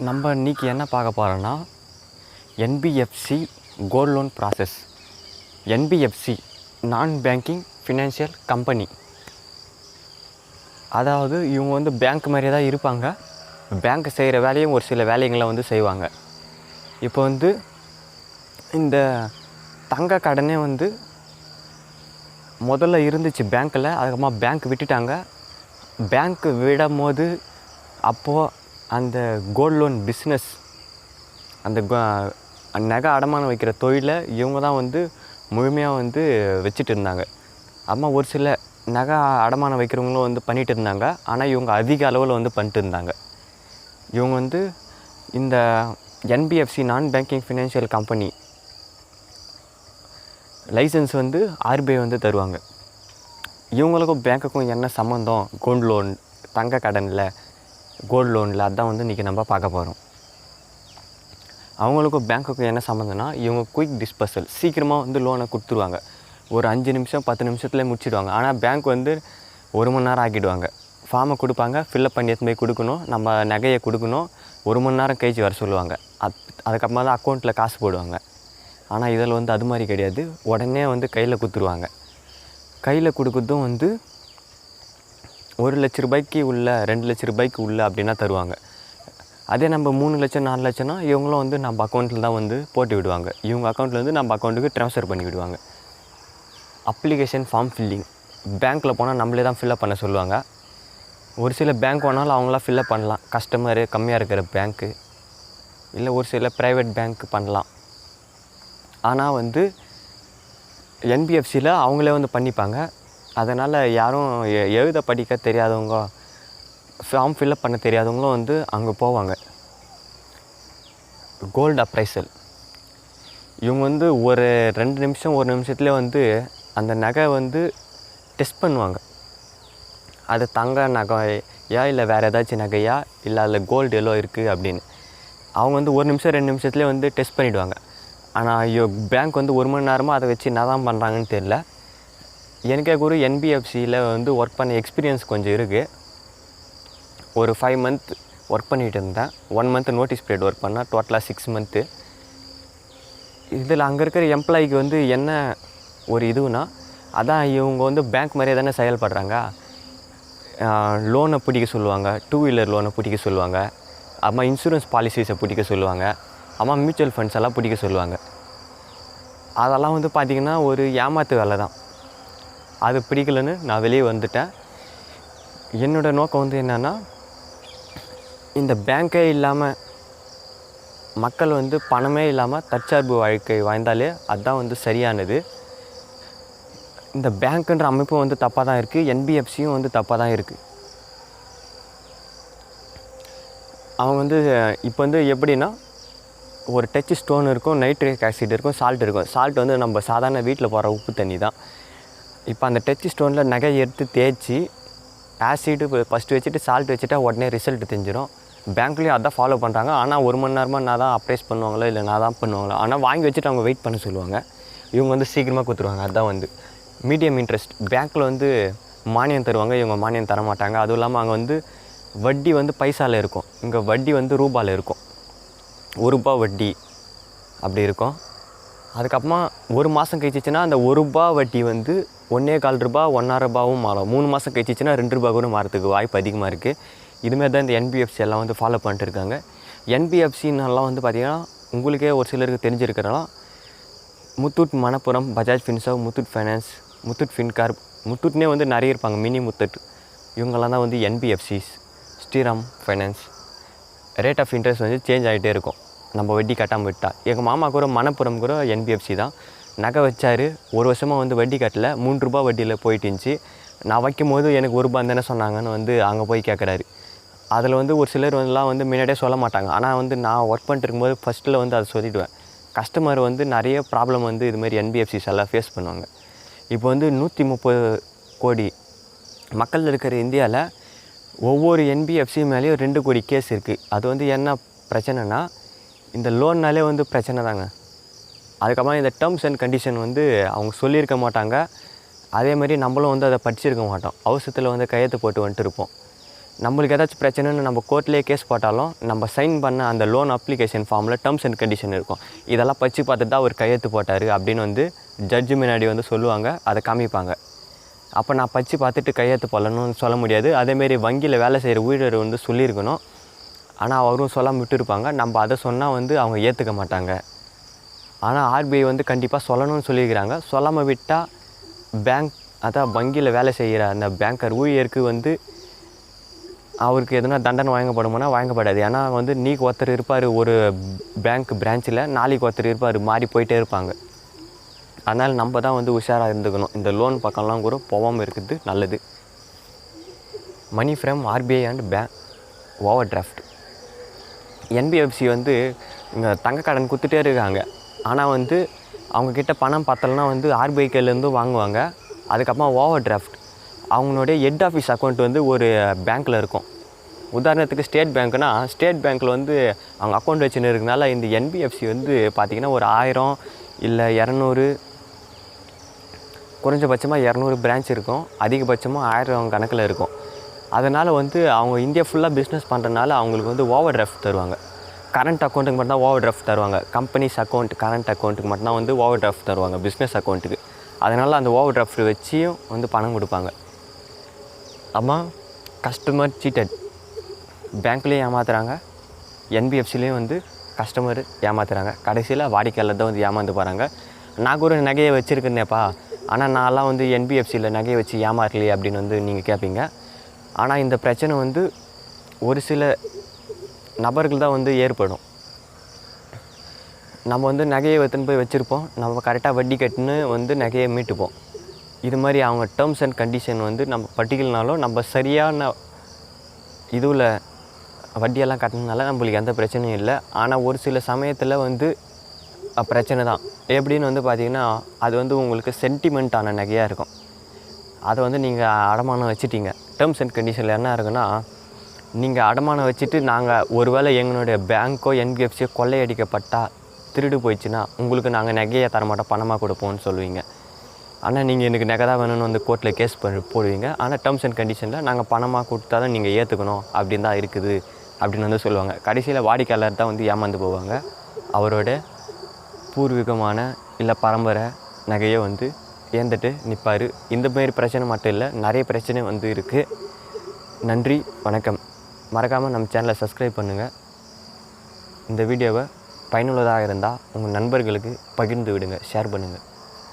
நம்ம இன்றைக்கி என்ன பார்க்க போகிறோன்னா NBFC gold loan process. NBFC non banking financial company. அதாவது இவங்க வந்து பேங்க் மாதிரியே தான் இருப்பாங்க. பேங்க் செய்கிற வேலையும் ஒரு சில வேலைகளை வந்து செய்வாங்க. இப்போ வந்து இந்த தங்க கடனே வந்து முதல்ல இருந்துச்சு பேங்க்கில். அதுக்கப்புறமா பேங்க் விட்டுட்டாங்க. பேங்க் விடும் போது அப்போது அந்த கோல்ட் லோன் பிஸ்னஸ், அந்த நகை அடமானம் வைக்கிற தொழிலை இவங்க தான் வந்து முழுமையாக வந்து வச்சுட்டு இருந்தாங்க. அம்மா ஒரு சில நகை அடமானம் வைக்கிறவங்களும் வந்து பண்ணிகிட்டு இருந்தாங்க. ஆனால் இவங்க அதிக அளவில் வந்து பண்ணிட்டு இருந்தாங்க. இவங்க வந்து இந்த NBFC non banking financial company licence வந்து ஆர்பிஐ வந்து தருவாங்க. இவங்களுக்கும் பேங்க்குக்கும் என்ன சம்மந்தம்? கோல்டு லோன், தங்க கடனில், கோல்டு லோனில், அதுதான் வந்து இன்றைக்கி நம்ம பார்க்க போகிறோம். அவங்களுக்கும் பேங்க்குக்கும் என்ன சம்மந்தம்னா, இவங்க குயிக் டிஸ்பர்சல், சீக்கிரமாக வந்து லோனை கொடுத்துருவாங்க. ஒரு 5 நிமிஷம் 10 நிமிஷத்துலேயே முடிச்சிடுவாங்க. ஆனால் பேங்க் வந்து 1 மணி நேரம் ஆக்கிடுவாங்க. ஃபார்மை கொடுப்பாங்க, ஃபில்லப் பண்ணி எடுத்து போய் கொடுக்கணும், நம்ம நகையை கொடுக்கணும், 1 மணி நேரம் கழிச்சு வர சொல்லுவாங்க. அதுக்கப்புறமா தான் அக்கௌண்ட்டில் காசு போடுவாங்க. ஆனால் இதில் வந்து அது மாதிரி கிடையாது. உடனே வந்து கையில் கொடுத்துருவாங்க. கையில் கொடுக்குறதும் வந்து 1 லட்ச ரூபாய்க்கு உள்ள, 2 லட்ச ரூபாய்க்கு உள்ள அப்படின்னா தருவாங்க. அதே நம்ம 3 லட்சம் 4 லட்சம்னா இவங்களும் வந்து நம்ம அக்கௌண்ட்டில் தான் வந்து போட்டு விடுவாங்க. இவங்க அக்கௌண்ட்லேருந்து நம்ம அக்கௌண்ட்டுக்கு ட்ரான்ஸ்ஃபர் பண்ணி விடுவாங்க. அப்ளிகேஷன் ஃபார்ம் ஃபில்லிங், பேங்க்கில் போனால் நம்மளே தான் ஃபில்லப் பண்ண சொல்லுவாங்க. ஒரு சில பேங்க் வேணாலும் அவங்களாம் ஃபில்லப் பண்ணலாம். கஸ்டமரு கம்மியாக இருக்கிற பேங்க்கு, இல்லை ஒரு சில ப்ரைவேட் பேங்க் பண்ணலாம். ஆனால் வந்து என்பிஎஃப்சியில் அவங்களே வந்து பண்ணிப்பாங்க. அதனால் யாரும் எழுத படிக்க தெரியாதவங்க, ஃபார்ம் ஃபில்லப் பண்ண தெரியாதவங்களும் வந்து அங்கே போவாங்க. கோல்டு அப்ரைசல், இவங்க வந்து ஒரு 2 நிமிஷம் 1 நிமிஷத்துலேயே வந்து அந்த நகை வந்து டெஸ்ட் பண்ணுவாங்க. அது தங்க நகையா இல்லை வேறு ஏதாச்சும் நகையா, இல்லை அதில் கோல்டு எல்லோ இருக்குது அப்படின்னு. அவங்க வந்து 1 நிமிஷம் 2 நிமிஷத்துலேயே வந்து டெஸ்ட் பண்ணிவிடுவாங்க. ஆனால் பேங்க் வந்து 1 மணி நேரமாக அதை வச்சு என்ன தான் பண்ணுறாங்கன்னு தெரில. எனக்கே கூட என்பிஎஃப்சியில் வந்து ஒர்க் பண்ண எக்ஸ்பீரியன்ஸ் கொஞ்சம் இருக்குது. ஒரு 5 மந்த் ஒர்க் பண்ணிகிட்டு இருந்தேன். 1 மந்த் நோட்டீஸ் பீரியட் ஒர்க் பண்ணேன். டோட்டலாக 6 மந்த்து. இதில் அங்கே இருக்கிற எம்ப்ளாய்க்கு வந்து என்ன ஒரு இதுனா, அதான் இவங்க வந்து பேங்க் மாதிரியே தானே செயல்படுறாங்க. லோனை பிடிக்க சொல்லுவாங்க, 2 வீலர் லோனை பிடிக்க சொல்லுவாங்க, அம்மா இன்சூரன்ஸ் பாலிசிஸை பிடிக்க சொல்லுவாங்க, அம்மா மியூச்சுவல் ஃபண்ட்ஸ் எல்லாம் பிடிக்க சொல்லுவாங்க. அதெல்லாம் வந்து பார்த்திங்கன்னா ஒரு ஏமாத்து வேலை தான். அது பிடிக்கலன்னு நான் வெளியே வந்துட்டேன். என்னோடய நோக்கம் வந்து என்னென்னா, இந்த பேங்க்கே இல்லாமல் மக்கள் வந்து பணமே இல்லாமல் தற்சார்பு வாழ்க்கை வாழ்ந்தாலே அதுதான் வந்து சரியானது. இந்த பேங்க்குன்ற அமைப்பும் வந்து தப்பாக தான் இருக்குது, என்பிஎஃப்சியும் வந்து தப்பாக தான் இருக்குது. அவங்க வந்து இப்போ வந்து எப்படின்னா, ஒரு டச் ஸ்டோன் இருக்கும், நைட்ரிக் ஆசிட் இருக்கும், சால்ட் இருக்கும். சால்ட் வந்து நம்ம சாதாரண வீட்டில் போடுற உப்பு தண்ணி தான். இப்போ அந்த டச் ஸ்டோனில் நகை எடுத்து தேய்ச்சி ஆசிடு ஃபஸ்ட்டு வச்சுட்டு சால்ட் வச்சுட்டா உடனே ரிசல்ட் தெரிஞ்சிடும். பேங்க்லேயும் அதான் ஃபாலோ பண்ணுறாங்க. ஆனால் 1 மணி நேரமாக நான் தான் அப்ரைஸ் பண்ணுவாங்களோ இல்லை நான் தான் பண்ணுவாங்களோ, ஆனால் வாங்கி வச்சுட்டு அவங்க வெயிட் பண்ண சொல்லுவாங்க. இவங்க வந்து சீக்கிரமாக கொடுத்துருவாங்க. அதுதான் வந்து மீடியம் இன்ட்ரெஸ்ட். பேங்க்கில் வந்து மானியம் தருவாங்க, இவங்க மானியம் தர மாட்டாங்க. அதுவும் இல்லாமல் அங்கே வந்து வட்டி வந்து பைசாவில் இருக்கும், இங்கே வட்டி வந்து ரூபாயில் இருக்கும். ₹1 வட்டி அப்படி இருக்கும். அதுக்கப்புறமா 1 மாதம் கழிச்சிச்சின்னா அந்த ₹1 வட்டி வந்து ₹1.25 ₹1.5 மாறும். 3 மாதம் கழிச்சிச்சின்னா ₹2 கூட மாறத்துக்கு வாய்ப்பு அதிகமாக இருக்குது. இதுமாரி தான் இந்த என்பிஎஃப்சி எல்லாம் வந்து ஃபாலோ பண்ணிட்டு இருக்காங்க. என்பிஎஃப்சின்னெல்லாம் வந்து பார்த்திங்கன்னா உங்களுக்கே ஒரு சிலருக்கு தெரிஞ்சிருக்கிறலாம். Muthoot, Manappuram, Bajaj Finserv, Muthoot Finance, Muthoot Fincorp, முத்தூட்னே வந்து நிறைய இருப்பாங்க, மினி முத்தூட். இவங்கெல்லாம் தான் வந்து NBFCs. Shriram Finance. Rate of interest வந்து சேஞ்ச் ஆகிட்டே இருக்கும் நம்ம வட்டி கட்டாமல் விட்டால். எங்கள் மாமா கூட மணப்புரம் கூட என்பிஎஃப்சி தான். நகை வச்சார், 1 வருஷமாக வந்து வட்டி கட்டலை, ₹3 வட்டியில் போயிட்டு இருந்துச்சு. நான் வைக்கும் போது எனக்கு ₹1 தானே சொன்னாங்கன்னு வந்து அங்கே போய் கேட்குறாரு. அதில் வந்து ஒரு சிலர் வந்துலாம் வந்து முன்னாடியே சொல்ல மாட்டாங்க. ஆனால் வந்து நான் ஒர்க் பண்ணிட்டு இருக்கும்போது ஃபஸ்ட்டில் வந்து அதை சொல்லிவிடுவேன். கஸ்டமர் வந்து நிறைய ப்ராப்ளம் வந்து இதுமாதிரி என்பிஎஃப்சிஸ் எல்லாம் ஃபேஸ் பண்ணுவாங்க. இப்போ வந்து 130 கோடி மக்கள் இருக்கிற இந்தியாவில் ஒவ்வொரு என்பிஎஃப்சி மேலேயும் 2 கோடி கேஸ் இருக்குது. அது வந்து என்ன பிரச்சனைனா, இந்த லோன்னாலே வந்து பிரச்சனை தாங்க. அதுக்கப்புறம் இந்த டேர்ம்ஸ் அண்ட் கண்டிஷன் வந்து அவங்க சொல்லியிருக்க மாட்டாங்க. அதே மாதிரி நம்மளும் வந்து அதை படிச்சிருக்க மாட்டோம். அவசரத்தில் வந்து கையெழுத்து போட்டு வந்துட்டு இருப்போம். நம்மளுக்கு ஏதாச்சும் பிரச்சனைன்னு நம்ம கோர்ட்லேயே கேஸ் போட்டாலும் நம்ம சைன் பண்ண அந்த லோன் அப்ளிகேஷன் ஃபார்மில் டேர்ம்ஸ் அண்ட் கண்டிஷன் இருக்கும். இதெல்லாம் படித்து பார்த்துட்டு தான் அவர் கையெழுத்து போட்டார் அப்படின்னு வந்து ஜட்ஜு முன்னாடி வந்து சொல்லுவாங்க, அதை காமிப்பாங்க. அப்போ நான் படித்து பார்த்துட்டு கையெழுத்து போடணும்னு சொல்ல முடியாது. அதேமாரி வங்கியில் வேலை செய்கிற ஊழியர் வந்து சொல்லியிருக்கணும், ஆனால் அவரும் சொல்லாமல் விட்டுருப்பாங்க. நம்ம அதை சொன்னால் வந்து அவங்க ஏற்றுக்க மாட்டாங்க. ஆனால் ஆர்பிஐ வந்து கண்டிப்பாக சொல்லணும்னு சொல்லியிருக்கிறாங்க. சொல்லாமல் விட்டால் பேங்க் அதான் வங்கியில் வேலை செய்கிற அந்த பேங்கர் ஊழியருக்கு வந்து அவருக்கு எதுனா தண்டனை வழங்கப்படுமானா வழங்கப்படாது. ஏன்னா வந்து நீக்கு ஒருத்தர் இருப்பார் ஒரு பேங்க் பிரான்ச்சில், நாளைக்கு ஒருத்தர் இருப்பார், மாறி போயிட்டே இருப்பாங்க. அதனால் நம்ம தான் வந்து உஷாராக இருந்துக்கணும். இந்த லோன் பக்கம்லாம் கூட போகாமல் இருக்குது நல்லது. Money from RBI and overdraft. NBFC வந்து இங்கே தங்க கடன் கொடுத்துட்டே இருக்காங்க. ஆனால் வந்து அவங்கக்கிட்ட பணம் பத்தலைன்னா வந்து ஆர்பிஐ கையிலேருந்து வாங்குவாங்க. அதுக்கப்புறமா ஓவர் டிராஃப்ட் அவங்களுடைய ஹெட் ஆஃபீஸ் அக்கௌண்ட் வந்து ஒரு பேங்க்கில் இருக்கும். உதாரணத்துக்கு ஸ்டேட் பேங்க்னா ஸ்டேட் பேங்க்கில் வந்து அவங்க அக்கௌண்ட் வச்சுன்னு இருக்கனால இந்த என்பிஎஃப்சி வந்து பார்த்திங்கன்னா ஒரு 1000 இல்லை 200, குறைஞ்சபட்சமாக 200 பிரான்ச் இருக்கும், அதிகபட்சமாக 1000 கணக்கில் இருக்கும். அதனால் வந்து அவங்க இந்தியா ஃபுல்லாக பிஸ்னஸ் பண்ணுறதுனால அவங்களுக்கு வந்து ஓவர் டிராஃப்ட் தருவாங்க. கரண்ட் அக்கௌண்ட்டுக்கு மட்டும்தான் ஓவர் டிராஃப்ட் தருவாங்க. கம்பெனிஸ் அக்கௌண்ட் கரண்ட் அக்கௌண்ட்டுக்கு மட்டும்தான் வந்து ஓவர் டிராஃப்ட் தருவாங்க, பிஸ்னஸ் அக்கௌண்ட்டுக்கு. அதனால் அந்த ஓவர் டிராஃப்ட் வச்சியும் வந்து பணம் கொடுப்பாங்க. அம்மா கஸ்டமர் சீட்டட், பேங்க்லேயும் ஏமாத்துறாங்க, என்பிஎஃப்சிலையும் வந்து கஸ்டமர் ஏமாத்துறாங்க. கடைசியில் வாடிக்கையாளர் தான் வந்து ஏமாந்து போகிறாங்க. நான் கூட நகையை வச்சுருக்கேனேப்பா, ஆனால் நான்லாம் வந்து என்பிஎஃப்சியில் நகையை வச்சு ஏமாறலையே அப்படின்னு வந்து நீங்கள் கேட்பீங்க. ஆனால் இந்த பிரச்சனை வந்து ஒரு சில நபர்கள் தான் வந்து ஏற்படும். நம்ம வந்து நகையை எடுத்துன்னு போய் வச்சுருப்போம், நம்ம கரெக்டாக வட்டி கட்டுன்னு வந்து நகையை மீட்டுப்போம். இது மாதிரி அவங்க டேர்ம்ஸ் அண்ட் கண்டிஷன் வந்து நம்ம பட்டிக்கலனாலும் நம்ம சரியான இதுவில் வட்டியெல்லாம் கட்டினால நம்மளுக்கு எந்த பிரச்சனையும் இல்லை. ஆனால் ஒரு சில சமயத்தில் வந்து பிரச்சனை தான். எப்படின்னு வந்து பார்த்திங்கன்னா, அது வந்து உங்களுக்கு சென்டிமெண்ட்டான நகையாக இருக்கும். அதை வந்து நீங்கள் அடமானம் வச்சுட்டீங்க. டேர்ம்ஸ் அண்ட் கண்டிஷனில் என்ன இருக்குன்னா, நீங்கள் அடமானம் வச்சுட்டு நாங்கள் ஒருவேளை எங்களுடைய பேங்க்கோ என்பிஎஃப்சியோ கொள்ளையடிக்கப்பட்டால், திருடு போயிடுச்சுன்னா உங்களுக்கு நாங்கள் நகையை தரமாட்டோம், பணமாக கொடுப்போம்னு சொல்லுவீங்க. ஆனால் நீங்கள் எனக்கு நகை தான் வேணும்னு வந்து கோர்ட்டில் கேஸ் போடுவீங்க. ஆனால் டேர்ம்ஸ் அண்ட் கண்டிஷனில் நாங்கள் பணமாக கொடுத்தா தான் நீங்கள் ஏற்றுக்கணும் அப்படின்னு தான் இருக்குது அப்படின்னு வந்து சொல்லுவாங்க. கடைசியில் வாடிக்கையாளர் தான் வந்து ஏமாந்து போவாங்க. அவரோட பூர்வீகமான இல்லை பரம்பரை நகையை வந்து ஏந்துட்டு நிற்பார். இந்த மாரி பிரச்சனை மட்டும் இல்லை, நிறைய பிரச்சனை வந்து இருக்குது. நன்றி, வணக்கம். மறக்காமல் நம்ம சேனலை சப்ஸ்கிரைப் பண்ணுங்கள். இந்த வீடியோவை பயனுள்ளதாக இருந்தால் உங்கள் நண்பர்களுக்கு பகிர்ந்து விடுங்க, ஷேர் பண்ணுங்கள்.